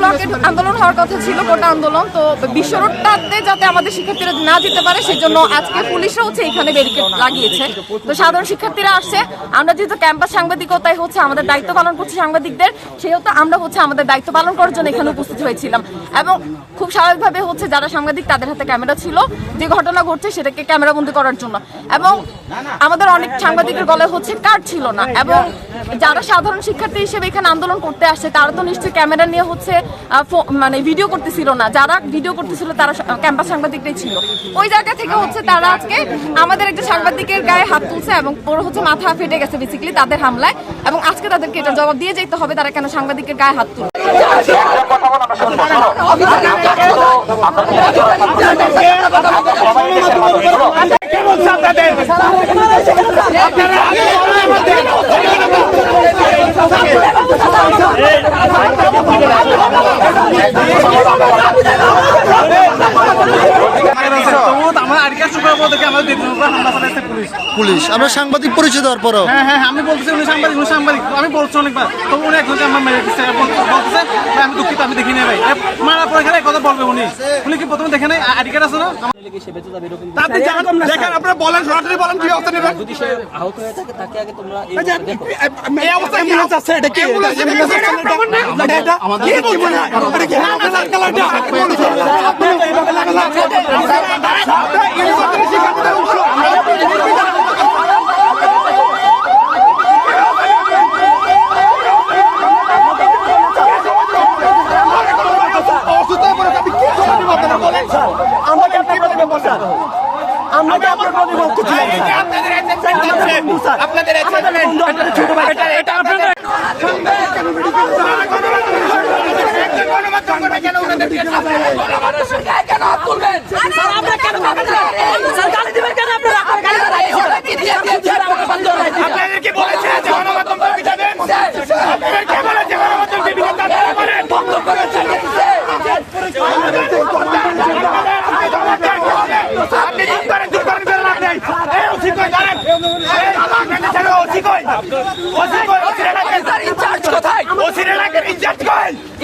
ব্লকের আন্দোলন হওয়ার কথা ছিল, কোটা আন্দোলন। তো বিশ্ব রোডটাতে যাতে আমাদের শিক্ষার্থীরা না যেতে পারে সেজন্য আজকে পুলিশরা হচ্ছে এখানে ব্যারিকেড লাগিয়েছে। তো সাধারণ শিক্ষার্থীরা আসছে, আমরা যেহেতু ক্যাম্পাস সাংবাদিকতায় হচ্ছে আমাদের দায়িত্ব পালন করছি সাংবাদিকদের, সেহেতু আমরা হচ্ছে আমাদের দায়িত্ব পালন করার জন্য এখানে উপস্থিত হয়েছিলাম। এবং খুব স্বাভাবিকভাবে হচ্ছে যারা সাংবাদিক তাদের হাতে ক্যামেরা ছিল, যে ঘটনা ঘটছে সেটাকে ক্যামেরাবন্দি করার জন্য। এবং আমাদের অনেক সাংবাদিকের গলায় হচ্ছে কার্ড ছিল না। এবং যারা সাধারণ শিক্ষার্থী হিসেবে এখানে আন্দোলন করতে আসছে তারা তো নিশ্চয়ই ক্যামেরা নিয়ে হচ্ছে মানে ভিডিও করতেছিল না। যারা ভিডিও করতেছিল তারা ক্যাম্পাস সাংবাদিকরাই ছিল। ওই জায়গা থেকে হচ্ছে তারা আজকে আমাদের একটা সাংবাদিকের গায়ে হাত তুলছে এবং ওর হচ্ছে মাথা ফেটে গেছে বেসিক্যালি তাদের হামলায়। এবং আজকে তাদেরকে এটা জবাব দিয়ে যেতে হবে তারা কেন সাংবাদিকের গায়ে হাত তুলছে। পুলিশ আমরা সাংবাদিক পরিচয় দেওয়ার পরও হ্যাঁ আমি বলতেছি উনি সাংবাদিক আমি বলছি অনেকবার, তো উনি এখন আমার মেরে দিচ্ছে বলতেছে আমি দুঃখিত, আমি দেখিনি ভাই মারা পরে খেলে কথা বলবে উনি কি প্রথমে দেখে নাই আইডি কার্ড আছে না? দেখেন আপনারা বলেন, সরাসরি বলেন কি অবস্থা নেবেন। যদি সে আহত হয়ে থাকে তাকে আগে তোমরা এই অবস্থা কি আছে? এটা কি আমাদের কি মনে হয় এটা কি আমাদের কালারটা আপনারা এইভাবে লাগালাম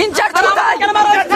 ইনচার্জ কোথায়?